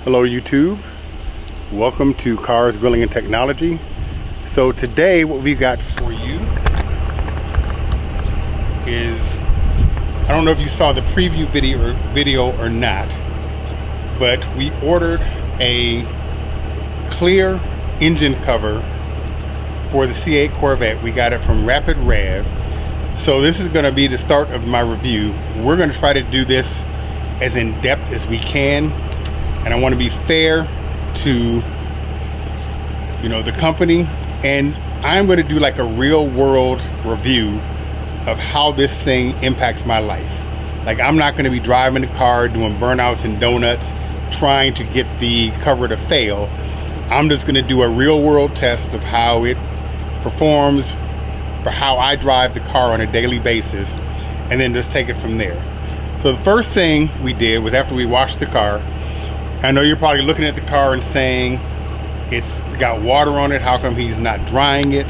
Hello YouTube, welcome to Cars, Grilling and Technology. So today what we got for you is, I don't know if you saw the preview video or not, but we ordered a clear engine cover for the C8 Corvette. We got it from Rapid Rev. So this is going to be the start of my review. We're going to try to do this as in depth as we can, and I want to be fair to, you know, the company, and I'm going to do like a real world review of how this thing impacts my life. Like, I'm not going to be driving the car doing burnouts and donuts trying to get the cover to fail. I'm just going to do a real world test of how it performs for how I drive the car on a daily basis, and then just take it from there. So the first thing we did was, after we washed the car, I know you're probably looking at the car and saying it's got water on it, how come he's not drying it?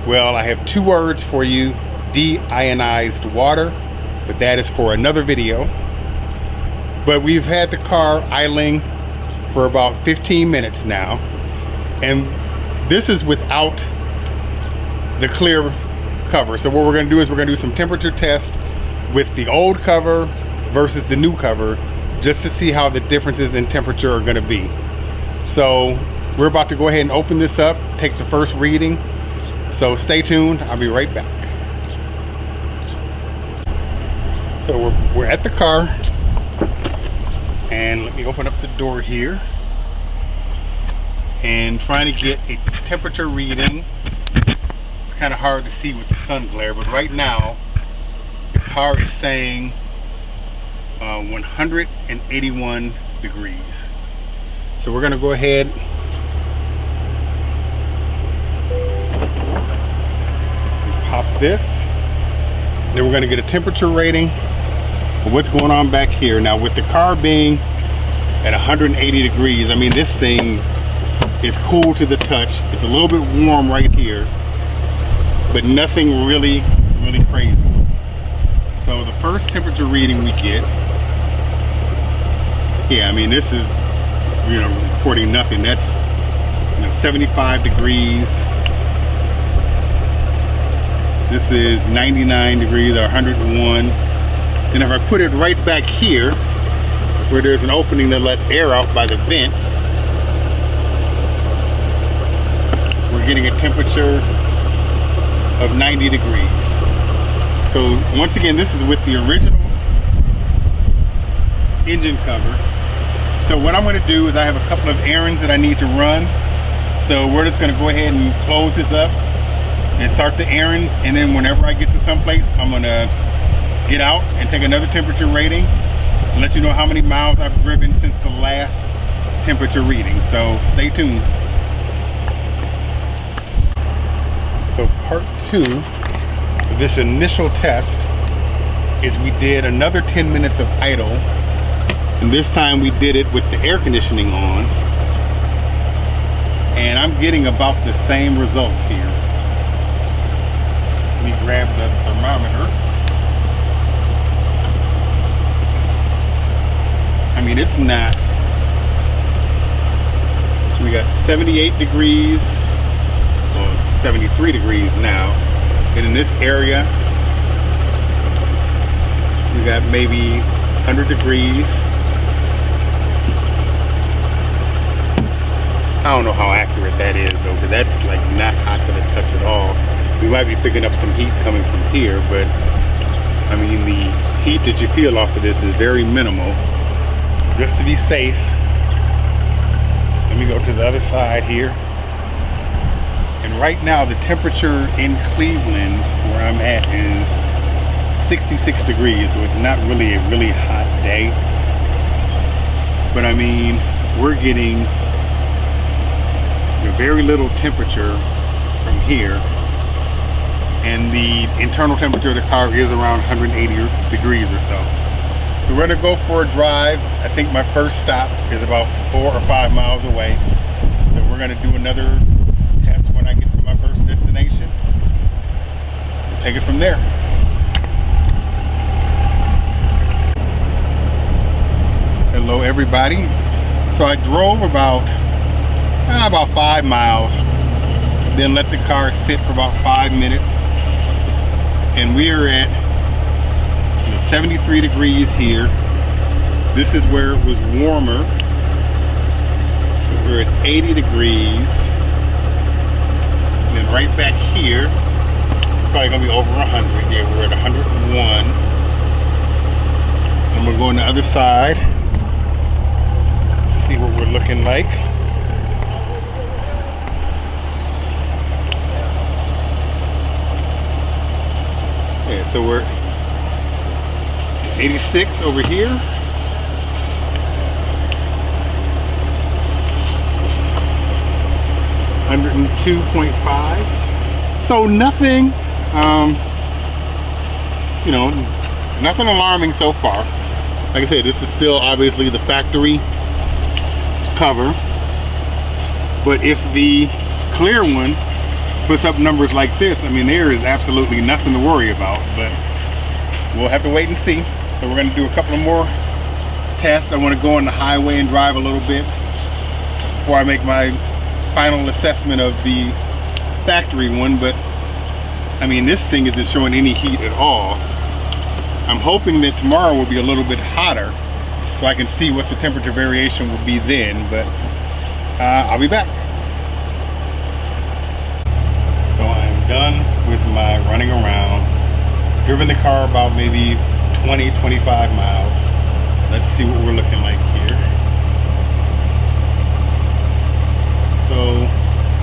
Well, I have two words for you: deionized water, but that is for another video. But we've had the car idling for about 15 minutes now, and this is without the clear cover. So what we're going to do is we're going to do some temperature tests with the old cover versus the new cover, just to see how the differences in temperature are going to be. So we're about to go ahead and open this up, take the first reading. So stay tuned, I'll be right back. So we're at the car, and let me open up the door here and trying to get a temperature reading. It's kind of hard to see with the sun glare, but right now the car is saying 181 degrees. So we're gonna go ahead and pop this. Then we're gonna get a temperature rating of what's going on back here. Now, with the car being at 180 degrees, I mean, this thing is cool to the touch. It's a little bit warm right here, but nothing really crazy. So the first temperature reading we get, yeah, I mean, this is, you know, recording nothing. That's, you know, 75 degrees. This is 99 degrees or 101. And if I put it right back here, where there's an opening to let air out by the vents, we're getting a temperature of 90 degrees. So once again, this is with the original engine cover. So what I'm going to do is, I have a couple of errands that I need to run. So we're just going to go ahead and close this up and start the errand, and then whenever I get to someplace, I'm going to get out and take another temperature rating and let you know how many miles I've driven since the last temperature reading. So stay tuned. So part two of this initial test is we did another 10 minutes of idle, and this time we did it with the air conditioning on, and I'm getting about the same results here. Let me grab the thermometer. I mean, it's not, we got 78 degrees, well, 73 degrees now, and in this area we got maybe 100 degrees. I don't know how accurate that is though, because that's like not hot to the touch at all. We might be picking up some heat coming from here, but I mean, the heat that you feel off of this is very minimal. Just to be safe, let me go to the other side here. And right now the temperature in Cleveland, where I'm at, is 66 degrees, so it's not really a really hot day. But I mean, we're getting very little temperature from here, and the internal temperature of the car is around 180 degrees or so. So we're gonna go for a drive. I think my first stop is about 4 or 5 miles away, so we're gonna do another test when I get to my first destination. We'll take it from there. Hello everybody. So I drove about 5 miles, then let the car sit for about 5 minutes, and we are at 73 degrees here. This is where it was warmer. We're at 80 degrees, and then right back here, probably gonna be over 100. Yeah, we're at 101. And we're going to the other side. See what we're looking like. Yeah, so we're 86 over here. $102.5. So nothing, you know, nothing alarming so far. Like I said, this is still obviously the factory cover, but if the clear one puts up numbers like this, I mean, there is absolutely nothing to worry about, but we'll have to wait and see. So we're going to do a couple of more tests. I want to go on the highway and drive a little bit before I make my final assessment of the factory one. But I mean, this thing isn't showing any heat at all. I'm hoping that tomorrow will be a little bit hotter so I can see what the temperature variation will be then, but I'll be back. So I'm done with my running around. Driven the car about maybe 20-25 miles. Let's see what we're looking like here. So,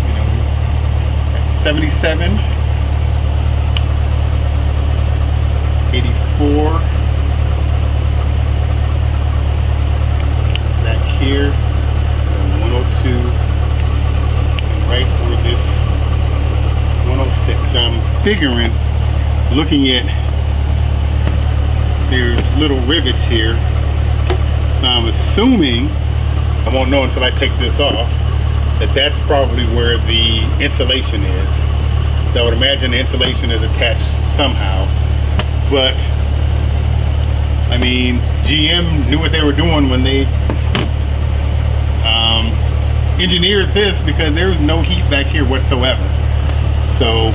you know, 77, 84, back here, 102, and right for this 106. I'm figuring, looking at, there's little rivets here, so I'm assuming, I won't know until I take this off, that that's probably where the insulation is. So I would imagine the insulation is attached somehow. But I mean, GM knew what they were doing when they engineered this, because there was no heat back here whatsoever. So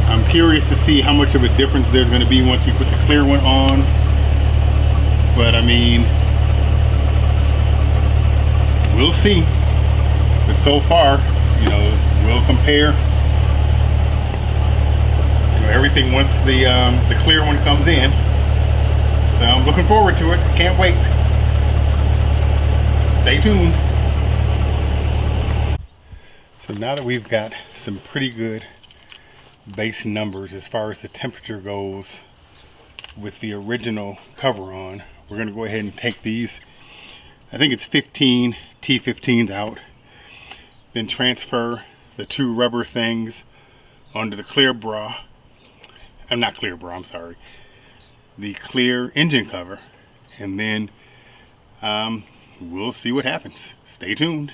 I'm curious to see how much of a difference there's going to be once we put the clear one on. But I mean, we'll see. But so far, you know, we'll compare, you know, everything once the clear one comes in. So I'm looking forward to it. Can't wait. Stay tuned. So now that we've got some pretty good base numbers as far as the temperature goes with the original cover on, we're going to go ahead and take these, I think it's 15 T15s out, then transfer the two rubber things onto the clear bra. Not clear bra, I'm sorry. The clear engine cover, and then we'll see what happens. Stay tuned.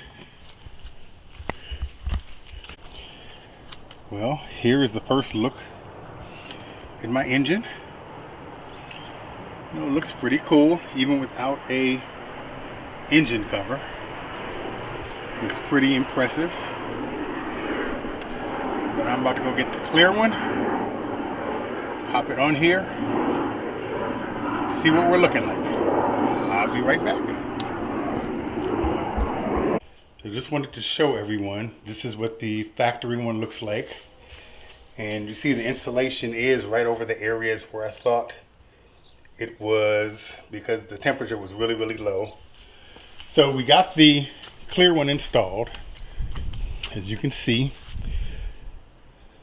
Well, here is the first look at my engine. You know, it looks pretty cool even without a engine cover. Looks pretty impressive. But I'm about to go get the clear one, pop it on here, see what we're looking like. I'll be right back. So just wanted to show everyone, this is what the factory one looks like. And you see the insulation is right over the areas where I thought it was, because the temperature was really, really low. So we got the clear one installed, as you can see.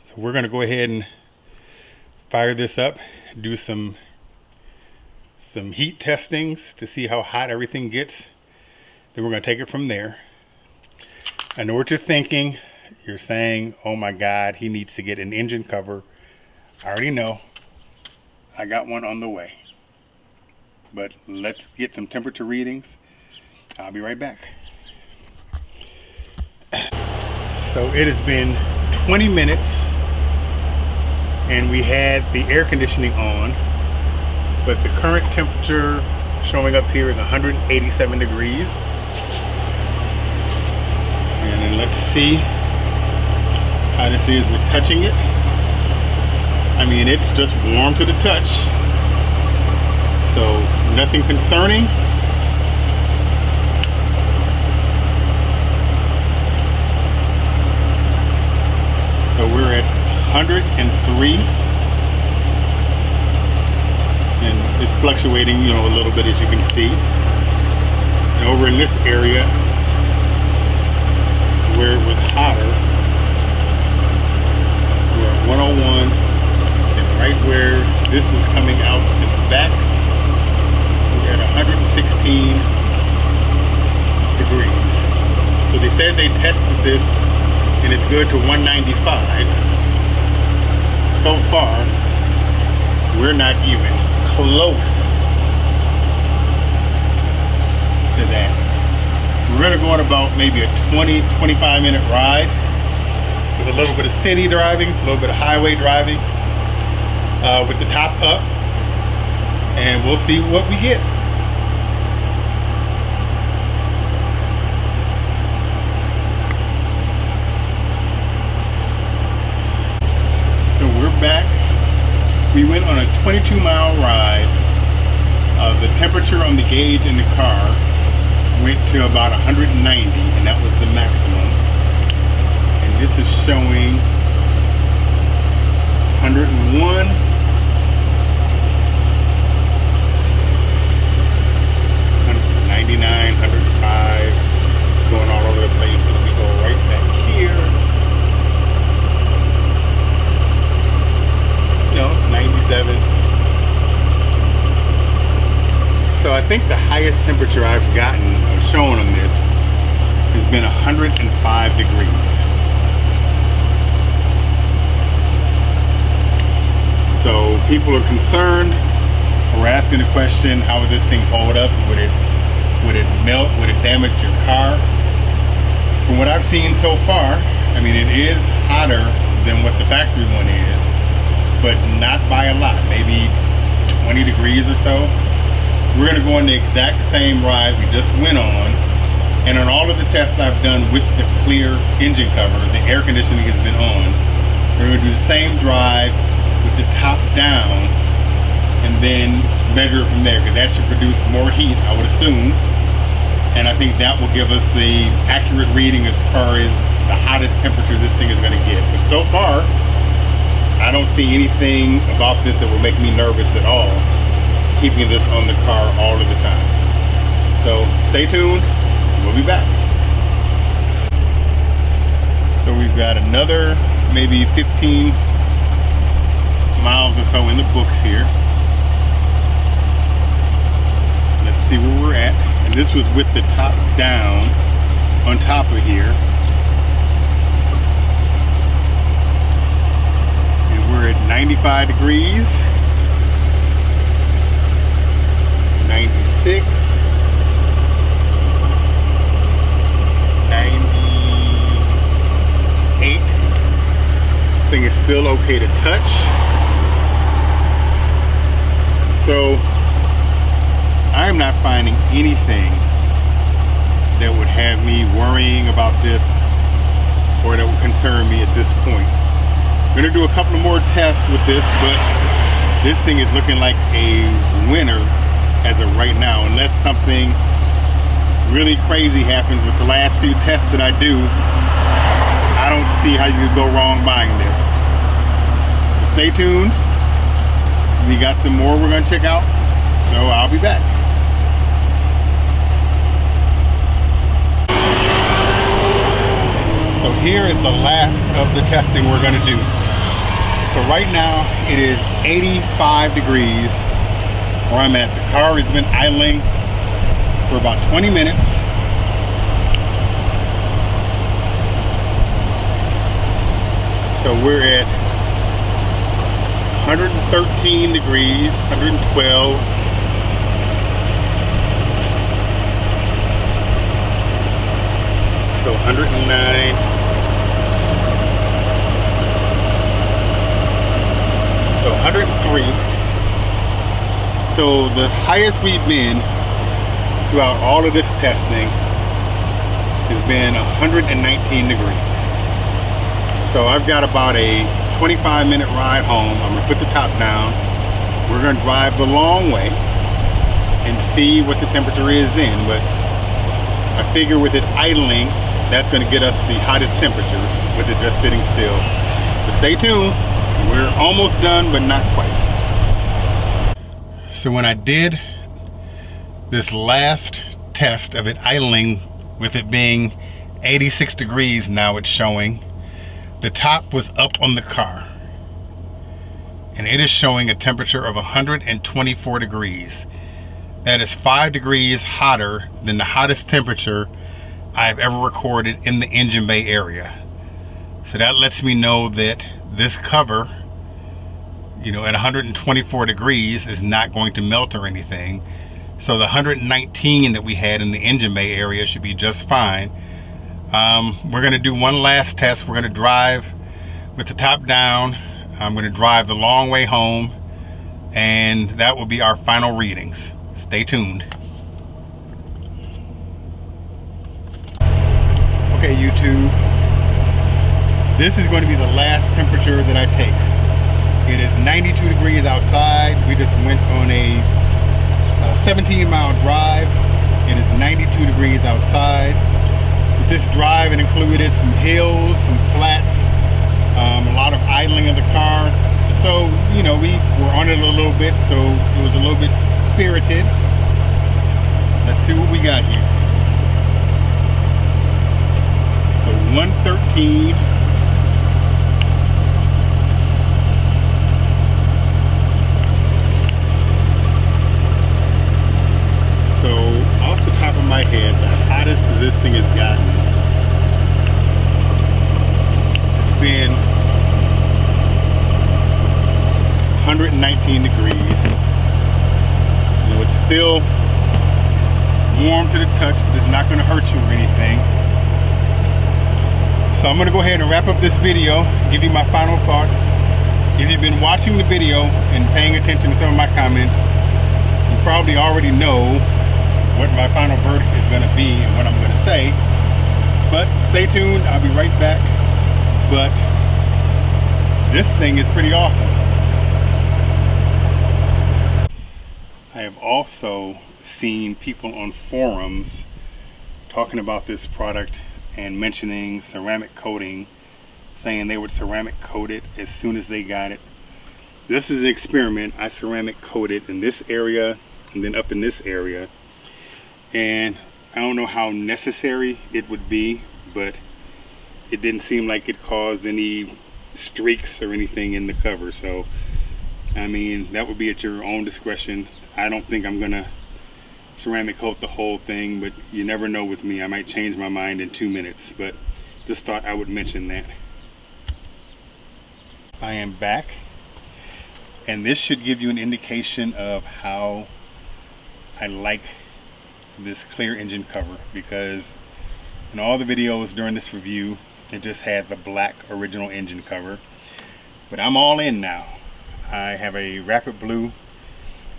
So we're going to go ahead and fire this up, do some heat testings to see how hot everything gets. Then we're going to take it from there. I know what you're thinking. You're saying, oh my God, he needs to get an engine cover. I already know. I got one on the way. But let's get some temperature readings. I'll be right back. So it has been 20 minutes and we had the air conditioning on, but the current temperature showing up here is 187 degrees. And let's see how this is with touching it. I mean, it's just warm to the touch, so nothing concerning. So we're at 103, and it's fluctuating, you know, a little bit, as you can see. And over in this area where it was hotter, we're at 101, and right where this is coming out in the back, we're at 116 degrees. So they said they tested this and it's good to 195. So far, we're not even close to that. We're gonna go on about maybe a 20-25 minute ride with a little bit of city driving, a little bit of highway driving, with the top up, and we'll see what we get. So we're back. We went on a 22-mile ride. The temperature on the gauge in the car went to about 190, and that was the maximum. And this is showing 101. 199, 105, going all over the place. As we go right back here, you know, 97. So I think the highest temperature I've gotten or shown on this has been 105 degrees. So people are concerned, or asking the question, how would this thing hold up? Would it melt? Would it damage your car? From what I've seen so far, I mean, it is hotter than what the factory one is, but not by a lot, maybe 20 degrees or so. We're gonna go on the exact same ride we just went on, and on all of the tests I've done with the clear engine cover, the air conditioning has been on. We're gonna do the same drive with the top down, and then measure it from there, because that should produce more heat, I would assume. And I think that will give us the accurate reading as far as the hottest temperature this thing is gonna get. But so far, I don't see anything about this that will make me nervous at all, keeping this on the car all of the time. So stay tuned, we'll be back. So we've got another maybe 15 miles or so in the books here. Let's see where we're at. And this was with the top down on top of here. And we're at 95 degrees. 96, 98. Thing is still okay to touch. So I am not finding anything that would have me worrying about this or that would concern me at this point. I'm gonna do a couple of more tests with this, but this thing is looking like a winner as of right now, unless something really crazy happens with the last few tests that I do. I don't see how you could go wrong buying this. So stay tuned. We got some more we're gonna check out, so I'll be back. So here is the last of the testing we're gonna do. So right now it is 85 degrees where I'm at. The car has been idling for about 20 minutes. So we're at 113 degrees, 112. So 109. So 103. So the highest we've been throughout all of this testing has been 119 degrees. So I've got about a 25-minute ride home. I'm gonna put the top down. We're gonna drive the long way and see what the temperature is then. But I figure with it idling, that's gonna get us the hottest temperatures with it just sitting still. But stay tuned, we're almost done, but not quite. So when I did this last test of it idling, with it being 86 degrees now it's showing, the top was up on the car. And it is showing a temperature of 124 degrees. That is 5 degrees hotter than the hottest temperature I've ever recorded in the engine bay area. So that lets me know that this cover, you know, at 124 degrees is not going to melt or anything. So the 119 that we had in the engine bay area should be just fine. We're gonna do one last test. We're gonna drive with the top down. I'm gonna drive the long way home, and that will be our final readings. Stay tuned. Okay, YouTube, this is going to be the last temperature that I take. It is 92 degrees outside. We just went on a 17-mile drive. It is 92 degrees outside. With this drive, it included some hills, some flats, a lot of idling of the car. So, you know, we were on it a little bit, so it was a little bit spirited. Let's see what we got here. So 113. So off the top of my head, the hottest this thing has gotten, it's been 119 degrees. You know, it's still warm to the touch, but it's not going to hurt you or anything. So I'm going to go ahead and wrap up this video, give you my final thoughts. If you've been watching the video and paying attention to some of my comments, you probably already know what my final verdict is going to be and what I'm going to say. But stay tuned, I'll be right back. But this thing is pretty awesome. I have also seen people on forums talking about this product and mentioning ceramic coating, saying they would ceramic coat it as soon as they got it. This is an experiment. I ceramic coated in this area and then up in this area, and I don't know how necessary it would be, but it didn't seem like it caused any streaks or anything in the cover. So I mean, that would be at your own discretion. I don't think I'm gonna ceramic coat the whole thing, but you never know with me. I might change my mind in 2 minutes, but just thought I would mention that. I am back, and this should give you an indication of how I like this clear engine cover, because in all the videos during this review it just had the black original engine cover, but I'm all in now. I have a rapid blue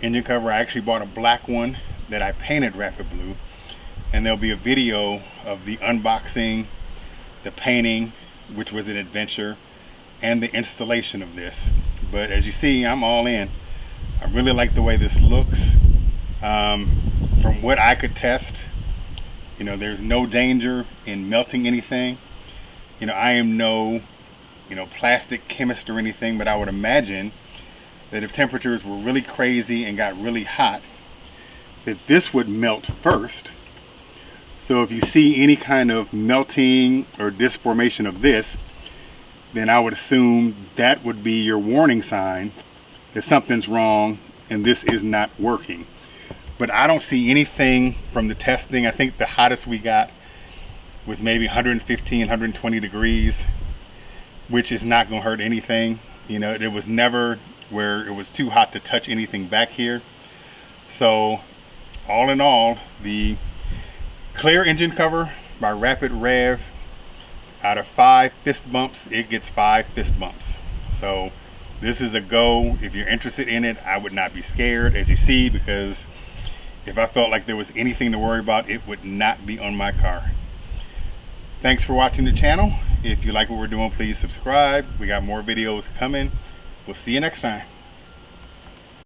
engine cover. I actually bought a black one that I painted rapid blue, and there'll be a video of the unboxing, the painting, which was an adventure, and the installation of this. But as you see, I'm all in. I really like the way this looks. From what I could test, you know, there's no danger in melting anything. You know, I am no, you know, plastic chemist or anything, but I would imagine that if temperatures were really crazy and got really hot, that this would melt first. So if you see any kind of melting or disformation of this, then I would assume that would be your warning sign that something's wrong and this is not working. But I don't see anything from the testing. I think the hottest we got was maybe 115, 120 degrees, which is not gonna hurt anything. You know, it was never where it was too hot to touch anything back here. So all in all, the clear engine cover by Rapid Rev, out of 5 fist bumps, it gets 5 fist bumps. So this is a go. If you're interested in it, I would not be scared, as you see, because if I felt like there was anything to worry about, it would not be on my car. Thanks for watching the channel. If you like what we're doing, please subscribe. We got more videos coming. We'll see you next time.